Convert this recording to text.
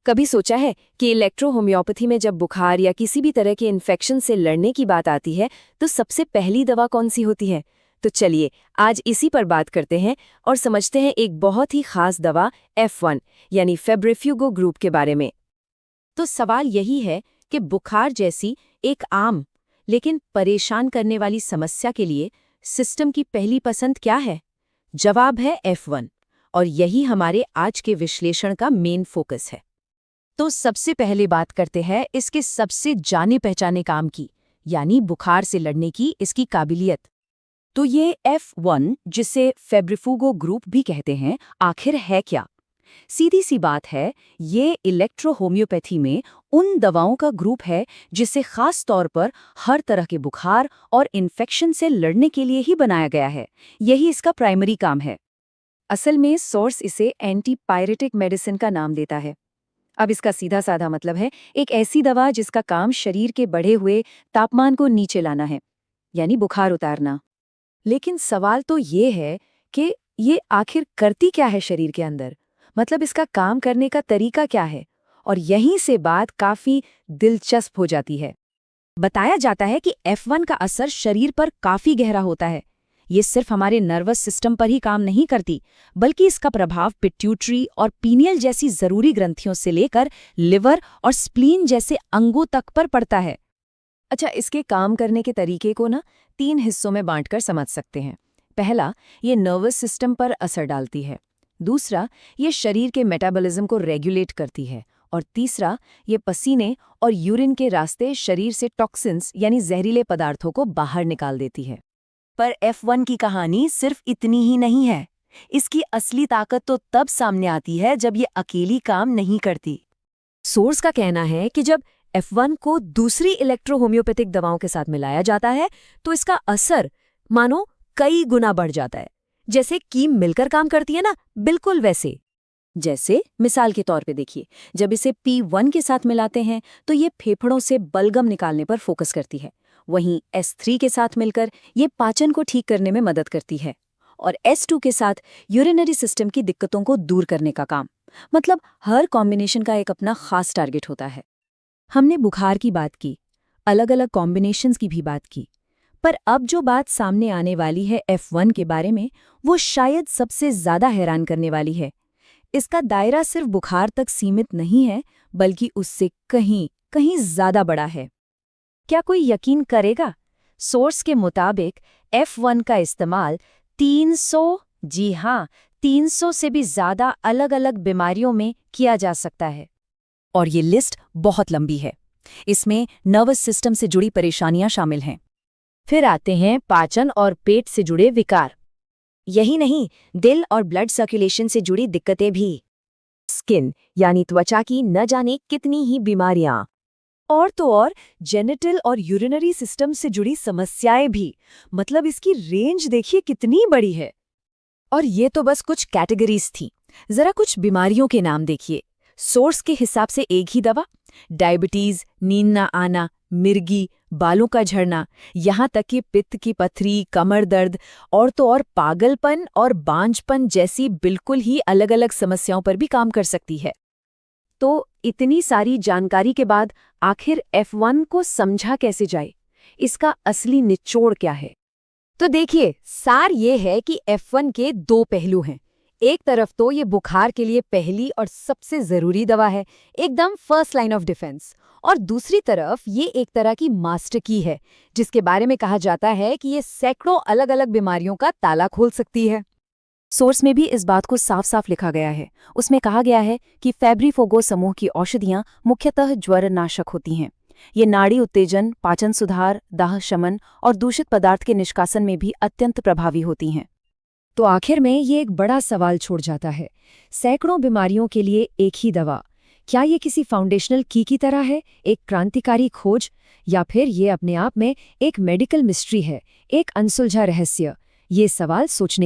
कभी सोचा है कि इलेक्ट्रो होम्योपैथी में जब बुखार या किसी भी तरह के इन्फेक्शन से लड़ने की बात आती है तो सबसे पहली दवा कौन सी होती है? तो चलिए आज इसी पर बात करते हैं और समझते हैं एक बहुत ही खास दवा F1 यानी फेब्रिफ्यूगो ग्रुप के बारे में। तो सवाल यही है कि बुखार जैसी एक आम लेकिन परेशान करने वाली समस्या के लिए सिस्टम की पहली पसंद क्या है? जवाब है F1 और यही हमारे आज के विश्लेषण का मेन फोकस है। तो सबसे पहले बात करते हैं इसके सबसे जाने पहचाने काम की, यानी बुखार से लड़ने की इसकी काबिलियत। तो ये F1 जिसे फेब्रिफ्यूगो ग्रुप भी कहते हैं, आखिर है क्या? सीधी सी बात है, ये इलेक्ट्रो होम्योपैथी में उन दवाओं का ग्रुप है जिसे खास तौर पर हर तरह के बुखार और इन्फेक्शन से लड़ने के लिए ही बनाया गया है। यही इसका प्राइमरी काम है। असल में सोर्स इसे एंटीपायरेटिक मेडिसिन का नाम देता है। अब इसका सीधा साधा मतलब है एक ऐसी दवा जिसका काम शरीर के बढ़े हुए तापमान को नीचे लाना है, यानी बुखार उतारना। लेकिन सवाल तो ये है कि ये आखिर करती क्या है शरीर के अंदर, मतलब इसका काम करने का तरीका क्या है? और यहीं से बात काफी दिलचस्प हो जाती है। बताया जाता है कि F1 का असर शरीर पर काफी गहरा होता है। ये सिर्फ हमारे नर्वस सिस्टम पर ही काम नहीं करती, बल्कि इसका प्रभाव पिट्यूटरी और पीनियल जैसी जरूरी ग्रंथियों से लेकर लिवर और स्प्लीन जैसे अंगों तक पर पड़ता है। अच्छा, इसके काम करने के तरीके को 3 हिस्सों में बांटकर समझ सकते हैं। पहला, ये नर्वस सिस्टम पर असर डालती है। दूसरा, ये शरीर के मेटाबॉलिज्म को रेगुलेट करती है। और तीसरा, ये पसीने और यूरिन के रास्ते शरीर से टॉक्सिन्स यानी जहरीले पदार्थों को बाहर निकाल देती है। पर F1 की कहानी सिर्फ इतनी ही नहीं है। इसकी असली ताकत तो तब सामने आती है जब ये अकेली काम नहीं करती। सोर्स का कहना है कि जब F1 को दूसरी इलेक्ट्रो होम्योपैथिक दवाओं के साथ मिलाया जाता है तो इसका असर मानो कई गुना बढ़ जाता है। जैसे कीम मिलकर काम करती है ना, बिल्कुल वैसे। जैसे मिसाल के तौर पे देखिए, जब इसे P1 के साथ मिलाते हैं तो ये फेफड़ों से बलगम निकालने पर फोकस करती है। वहीं S3 के साथ मिलकर ये पाचन को ठीक करने में मदद करती है। और S2 के साथ यूरिनरी सिस्टम की दिक्कतों को दूर करने का काम। मतलब हर कॉम्बिनेशन का एक अपना खास टारगेट होता है। हमने बुखार की बात की, अलग अलग कॉम्बिनेशंस की भी बात की, पर अब जो बात सामने आने वाली है F1 के बारे में, वो शायद सबसे ज्यादा हैरान करने वाली है। इसका दायरा सिर्फ बुखार तक सीमित नहीं है, बल्कि उससे कहीं कहीं ज्यादा बड़ा है। क्या कोई यकीन करेगा? सोर्स के मुताबिक F1 का इस्तेमाल 300, जी हाँ, 300 से भी ज्यादा अलग अलग बीमारियों में किया जा सकता है। और ये लिस्ट बहुत लंबी है। इसमें नर्वस सिस्टम से जुड़ी परेशानियां शामिल हैं। फिर आते हैं पाचन और पेट से जुड़े विकार। यही नहीं, दिल और ब्लड सर्कुलेशन से जुड़ी दिक्कतें भी। स्किन यानी त्वचा की न जाने कितनी ही बीमारियां। और तो और जेनिटल और यूरिनरी सिस्टम से जुड़ी समस्याएं भी। मतलब इसकी रेंज देखिए कितनी बड़ी है। और ये तो बस कुछ कैटेगरीज थी। जरा कुछ बीमारियों के नाम देखिए। सोर्स के हिसाब से एक ही दवा, डायबिटीज, नींद न आना, मिर्गी, बालों का झड़ना, यहाँ तक कि पित्त की पथरी, कमर दर्द और तो और पागलपन और बांझपन जैसी बिल्कुल ही अलग अलग समस्याओं पर भी काम कर सकती है। तो इतनी सारी जानकारी के बाद आखिर F1 को समझा कैसे जाए? इसका असली निचोड़ क्या है? तो देखिए, सार ये है कि F1 के 2 पहलू हैं। एक तरफ तो ये बुखार के लिए पहली और सबसे जरूरी दवा है, एकदम फर्स्ट लाइन ऑफ डिफेंस। और दूसरी तरफ ये एक तरह की मास्टर की है, जिसके बारे में कहा जाता है कि ये सैकड़ों अलग अलग बीमारियों का ताला खोल सकती है। सोर्स में भी इस बात को साफ साफ लिखा गया है। उसमें कहा गया है कि फेब्रिफ्यूगो समूह की औषधियां मुख्यतः ज्वरनाशक होती हैं। ये नाड़ी उत्तेजन, पाचन सुधार, दाह शमन और दूषित पदार्थ के निष्कासन में भी अत्यंत प्रभावी होती हैं। तो आखिर में ये एक बड़ा सवाल छोड़ जाता है, सैकड़ों बीमारियों के लिए एक ही दवा, क्या ये किसी फाउंडेशनल की तरह है, एक क्रांतिकारी खोज, या फिर ये अपने आप में एक मेडिकल मिस्ट्री है, एक अनसुलझा रहस्य? ये सवाल सोचने